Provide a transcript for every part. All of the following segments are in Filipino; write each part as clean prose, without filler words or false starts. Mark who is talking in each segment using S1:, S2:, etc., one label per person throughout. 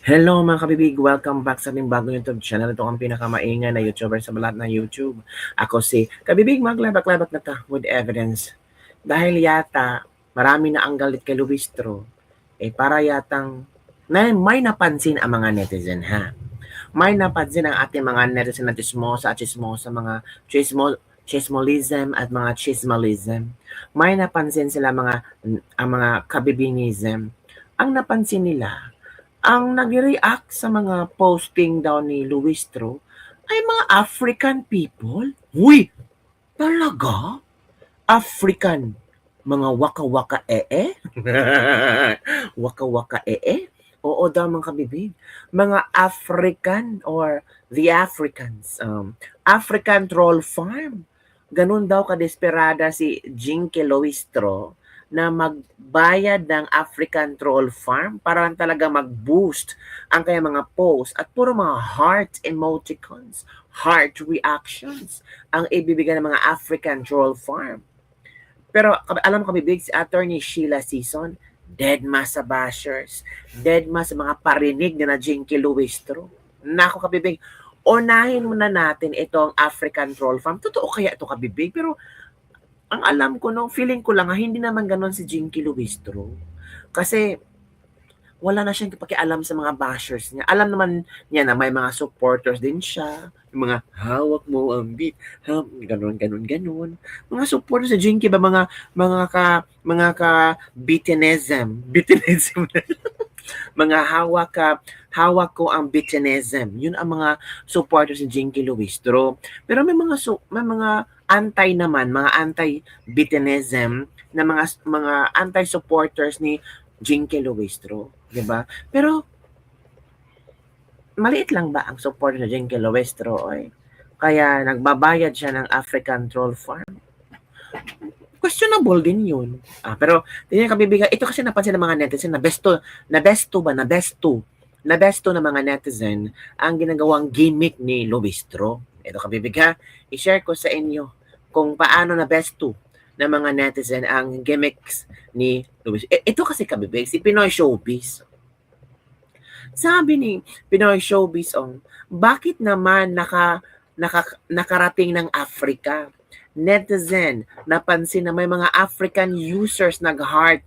S1: Hello mga kabibig! Welcome back sa ating bagong YouTube channel. Ito ang pinakamaingay na YouTuber sa lahat ng YouTube. Ako si Kabibig Maglabak-labak na ta with evidence. Dahil yata marami na ang galit kay Luistro, para yatang may napansin ang mga netizen ha. May napansin ang ating mga netizen na chismosa at chismosa, mga chismolism at mga chismalism. May napansin sila ang mga kabibingism. Ang napansin nila, ang nag-react sa mga posting daw ni Luistro ay mga African people. Uy! Talaga? African? Mga waka-waka waka-waka Oo daw mga kabibig. Mga African or the Africans. African troll farm. Ganun daw kadesperada si Jinky Luistro na magbayad ng African troll farm para lang talaga mag-boost ang kanyang mga posts at puro mga heart emoticons, heart reactions ang ibibigay ng mga African troll farm. Pero alam mo kabibig, si Attorney Sheila Season, dead ma sa bashers, dead ma sa mga parinig na Jinky Luistro. Nako kabibig, unahin muna natin itong African troll farm. Totoo kaya ito kabibig? Pero ang alam ko no, feeling ko lang hindi naman ganon si Jinky Luistro. Kasi wala na siyang pakialam sa mga bashers niya. Alam naman niya na may mga supporters din siya. Yung mga hawak mo ang beat, ganon. Mga supporters sa Jinky ba mga ka bitinism mga hawak ko ang bitinism. Yun ang mga supporters ni Jinky Luistro. Pero may mga anti naman, mga anti-bitinism na mga anti-supporters ni Jinky Luistro, 'di ba? Pero maliit lang ba ang support ni Jinky Luistro kaya nagbabayad siya ng African troll farm? Questionable din yun. Pero tingnan kabibigay, ito kasi napansin ng mga netizen na besto ng mga netizen ang ginagawang gimmick ni Luistro. Ito kabibigay, i-share ko sa inyo kung paano na besto ng mga netizen ang gimmicks ni Luistro. Ito kasi kabibig, si Pinoy Showbiz. Sabi ni Pinoy Showbiz, bakit naman nakarating ng Africa? Netizen, napansin na may mga African users nag-heart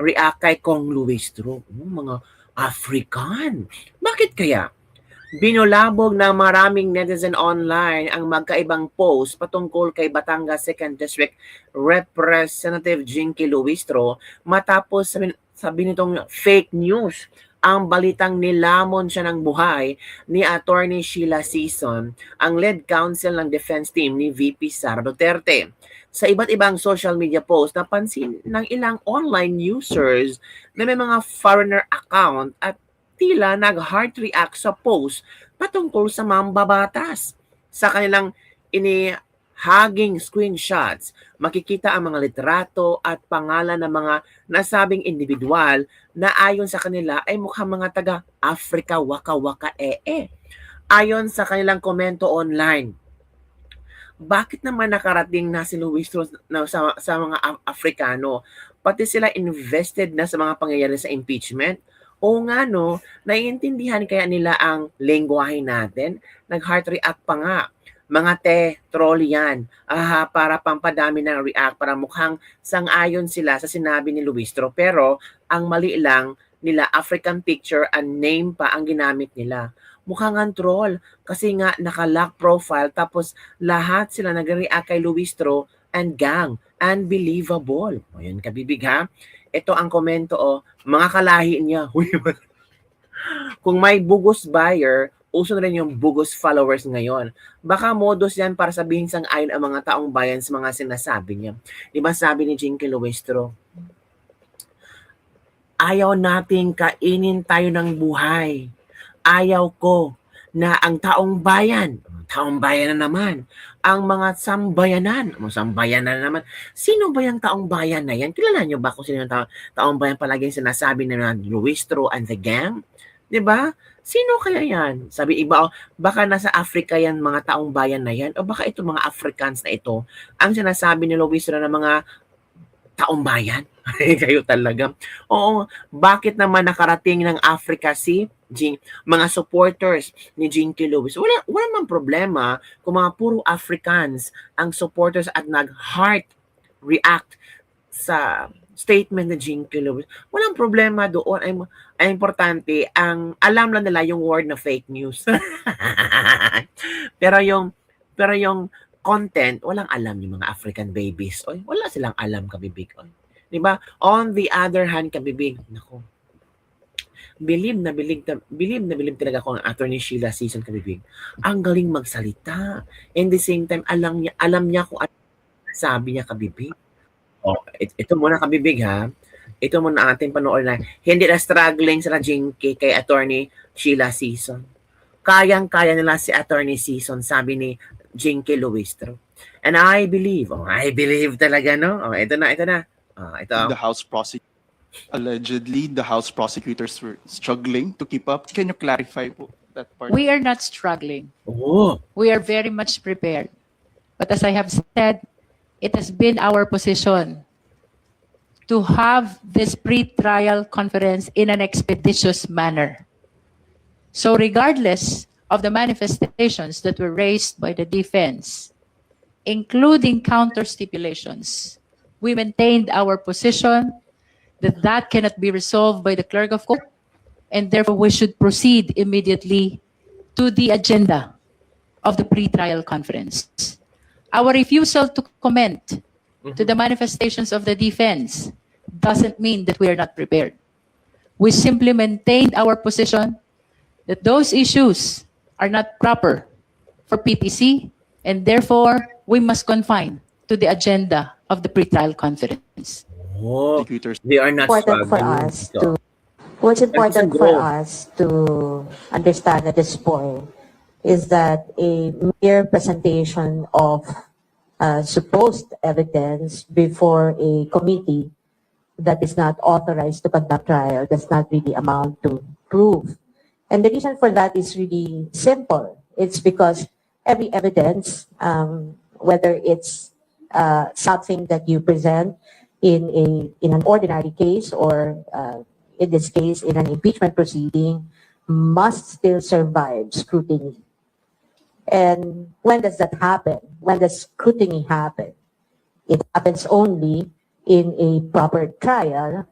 S1: react kay Kong Luistro. Mga African. Bakit kaya? Binulabog ng maraming netizen online ang magkaibang post patungkol kay Batangas 2nd District Representative Jinky Luistro matapos sabi nitong fake news ang balitang nilamon siya ng buhay ni Attorney Sheila Season, ang lead counsel ng defense team ni VP Sara Duterte. Sa iba't ibang social media post, napansin ng ilang online users na may mga foreigner account at tila nag-heart react sa post patungkol sa mambabatas. Sa kanilang inihaging screenshots, makikita ang mga litrato at pangalan ng mga nasabing individual na ayon sa kanila ay mukhang mga taga-Africa waka-waka Ayon sa kanilang komento online, bakit naman nakarating na si Luistro sa mga Afrikano? Pati sila invested na sa mga pangyayari sa impeachment? Oo nga no, naiintindihan kaya nila ang lengguwahe natin? Nag-heart react pa nga. Mga troll yan. Para pampadami ng react, para mukhang sang-ayon sila sa sinabi ni Luistro. Pero ang mali lang nila, African picture and name pa ang ginamit nila. Mukhang ang troll kasi nga naka-lock profile tapos lahat sila nag-react kay Luistro and gang. Unbelievable. Ayun kabibig ha. Ito ang komento mga kalahi niya. Kung may bugos buyer, uso na rin yung bugos followers ngayon. Baka modus yan para sabihin sang-ayon ang mga taong bayan sa mga sinasabi niya. Di ba sabi ni Jinky Luistro, ayaw nating kainin tayo ng buhay. Ayaw ko na ang taong bayan na naman, ang mga sambayanan, naman. Sino ba yung taong bayan na yan? Kilala nyo ba kung sino yung taong bayan palagi sinasabi na Luistro and the gang? 'Di ba? Sino kaya yan? Sabi iba, baka nasa Africa yan, mga taong bayan na yan, o baka ito mga Africans na ito, ang sinasabi ni Luistro na mga taong bayan? Kayo talaga. Oo, bakit naman nakarating ng Africa si mga supporters ni Jinky Lewis. Wala mang problema kung mga puro Africans ang supporters at nag-heart react sa statement ni Jinky Lewis. Walang problema doon. Ay importante, ang alam lang nila yung word na fake news. pero yung content, walang alam yung mga African babies. Oy, wala silang alam, kabibig. Oy. Diba? On the other hand, kabibig, nako, bilib na bilib talaga ako ang Attorney Sheila Season, kabibig. Ang galing magsalita. And the same time, alam niya kung ano sabi niya, kabibig. Oh, ito muna, kabibig, ha. Ito muna ang ating panoorin na hindi na struggling sa Jinky kay Attorney Sheila Season. Kayang-kaya nila si Attorney Season, sabi ni Jinky Luistro. And I believe talaga, no? Oh, ito na. Ito.
S2: The House prosecutor, allegedly, the House prosecutors were struggling to keep up. Can you clarify that part?
S3: We are not struggling.
S1: Oh.
S3: We are very much prepared. But as I have said, it has been our position to have this pre-trial conference in an expeditious manner. So regardless of the manifestations that were raised by the defense, including counter stipulations, we maintained our position that cannot be resolved by the clerk of court, and therefore we should proceed immediately to the agenda of the pre-trial conference. Our refusal to comment to the manifestations of the defense doesn't mean that we are not prepared. We simply maintained our position that those issues are not proper for PTC, and therefore we must confine to the agenda of the pre-trial conference.
S1: Oh, they are not
S4: important for
S1: struggling.
S4: us to what's important for us to understand at this point is that a mere presentation of supposed evidence before a committee that is not authorized to conduct trial does not really amount to proof. And the reason for that is really simple. It's because every evidence, whether it's something that you present in an ordinary case or in this case in an impeachment proceeding, must still survive scrutiny. And when does that happen? When does scrutiny happen? It happens only in a proper trial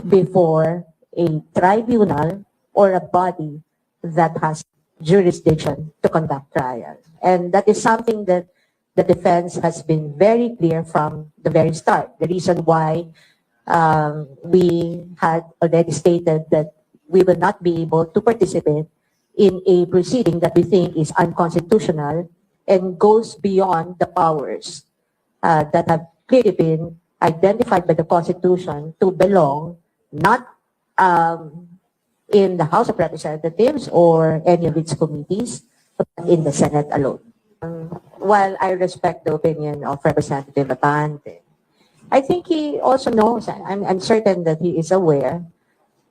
S4: before a tribunal or a body that has jurisdiction to conduct trial. And that is something that the defense has been very clear from the very start. The reason why we had already stated that we will not be able to participate in a proceeding that we think is unconstitutional and goes beyond the powers that have clearly been identified by the Constitution to belong not in the House of Representatives or any of its committees, but in the Senate alone. While I respect the opinion of Representative Abante, I think he also knows, I'm certain that he is aware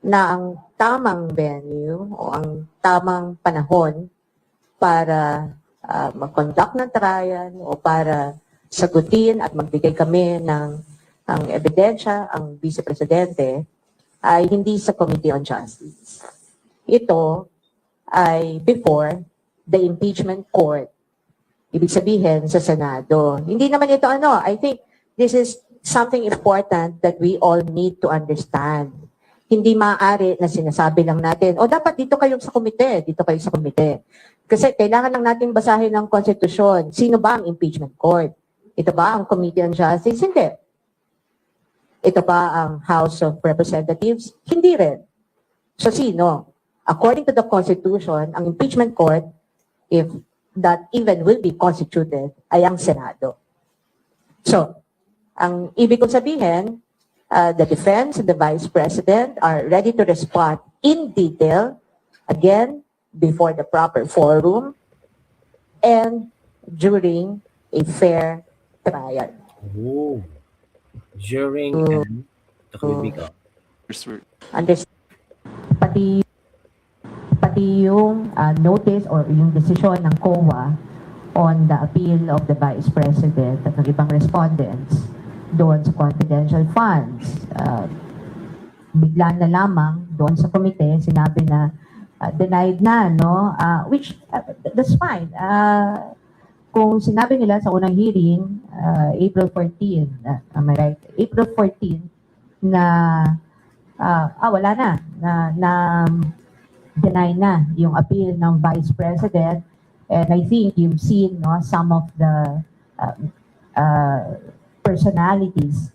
S4: na ang tamang venue o ang tamang panahon para mag-conduct ng trial o para sagutin at magbigay kami ng ebidensya ang Vice Presidente ay hindi sa Committee on Justice. Ito ay before the impeachment court. Ibig sabihin sa Senado. Hindi naman ito I think this is something important that we all need to understand. Hindi maaari na sinasabi lang natin, dapat dito kayo sa komite, dito kayo sa komite. Kasi kailangan lang natin basahin ng konstitusyon. Sino ba ang impeachment court? Ito ba ang Committee on Justice? Hindi. Ito ba ang House of Representatives? Hindi rin. So sino? According to the Constitution, ang impeachment court, if that even will be constituted, ay ang Senado. So, ang ibig kong sabihin, the defense and the Vice President are ready to respond in detail, again, before the proper forum, and during a fair trial.
S1: Oh. During
S4: pati yung notice or yung desisyon ng COA on the appeal of the Vice President at ng ibang respondents doon sa confidential funds. Bigla na lamang doon sa komite, sinabi na denied na, no? Which, that's fine. Kung sinabi nila sa unang hearing, April 14, am I right? April 14, na, wala na deny na yung appeal ng Vice President. And I think you've seen, no, some of the personalities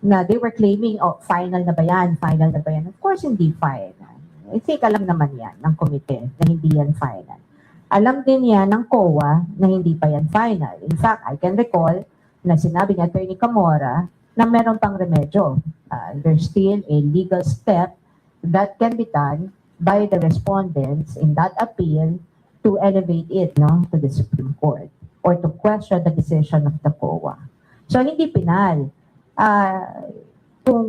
S4: na they were claiming, oh, final na ba yan? Final na ba yan? Of course, hindi final. I think alam naman yan ng komite na hindi yan final. Alam din yan ng COA na hindi pa yan final. In fact, I can recall na sinabi ni Attorney Camora na meron pang remedyo. There's still a legal step that can be done by the respondents in that appeal to elevate it, no, to the Supreme Court or to question the decision of the COA. So, hindi pinal. Kung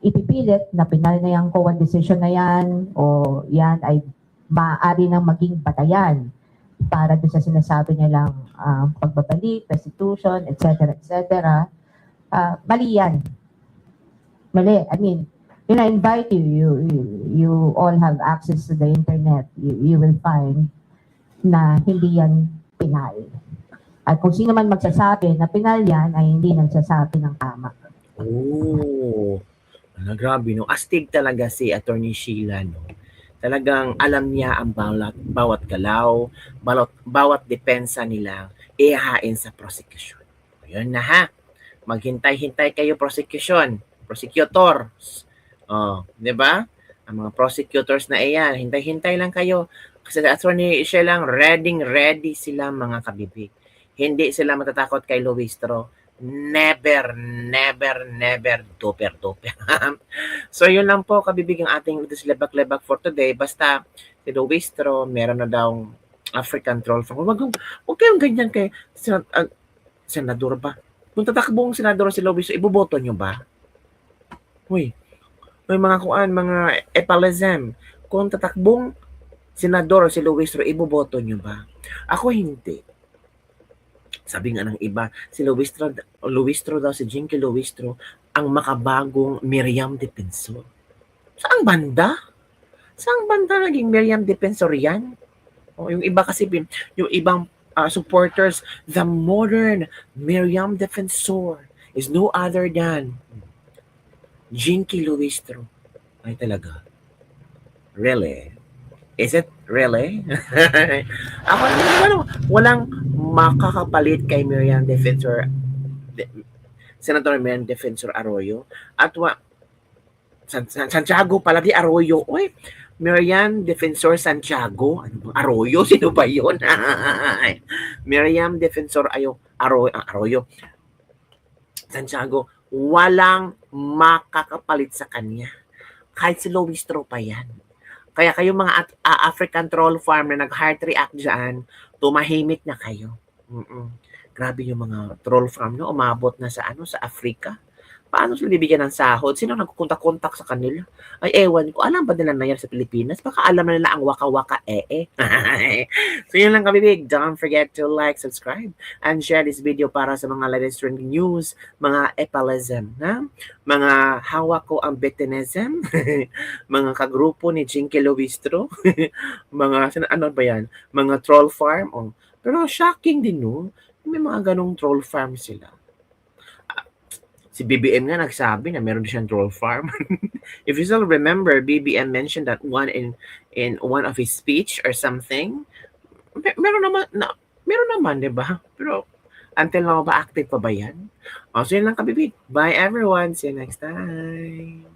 S4: ipipilit na pinal na yung COA decision na yan o yan ay maaari nang maging batayan para doon sa sinasabi nilang pagbabalik, restitution, etc., mali yan. Mali. I mean, I invite you all have access to the internet. You will find na hindi yan pinal. At kung sino man magsasabi na pinal yan, ay hindi nagsasabi ng tama.
S1: Oh, grabe, no? Astig talaga si Attorney Sheila, no? Talagang alam niya ang bawat galaw, bawat depensa nila, ihahain sa prosecution. Yun na ha. Maghintay-hintay kayo prosecutors. Di ba? Ang mga prosecutors na iyan, hintay-hintay lang kayo. Kasi Attorney Sheila, ready sila mga kabibig. Hindi sila matatakot kay Luistro. Never, duper. So yun lang po kabibig ang ating lebak-lebak for today. Basta si Luistro, meron na daw African troll farm. Huwag kayong ganyan kay senador ba? Kung tatakbong senador si Luistro, iboboto nyo ba? Uy, may mga epalism. Kung tatakbong senador si Luistro, iboboto nyo ba? Ako hindi. Sabi nga ng iba, si Luistro daw, si Jinky Luistro, ang makabagong Miriam Defensor. Saang banda naging Miriam Defensor yan? O, yung iba kasi, yung ibang supporters, the modern Miriam Defensor is no other than Jinky Luistro. Ay talaga. Really? Is it really? Ako, walang makakapalit kay Miriam Defensor, Senator Miriam Defensor Arroyo. At Santiago pala di Arroyo. Uy, Miriam Defensor Santiago. Ano bang Arroyo? Sino ba yun? Miriam Defensor Arroyo. Santiago, walang makakapalit sa kanya. Kahit si Luistro pa yan. Kaya kayo mga African troll farm na nag-heart react dyan, tumahimik na kayo. Grabe yung mga troll farm na umabot na sa Africa. Paano sila bibigyan ng sahod? Sino nagkukontak-kontak sa kanila? Ay, ewan ko. Alam ba nila na yan sa Pilipinas? Baka alam na nila ang waka-waka So yun lang kabibig. Don't forget to like, subscribe, and share this video para sa mga latest trending news, mga epalism, mga hawak ko ang betinism, mga kagrupo ni Jinky Luistro, mga, ano ba yan? Mga troll farm. Pero shocking din, no? May mga ganong troll farm sila. Si BBM nga nagsabi na meron siyang troll farm. If you still remember, BBM mentioned that one in one of his speech or something. Meron naman, di ba? Pero until now ba active pa ba yan? So yun lang kabibig. Bye everyone. See you next time.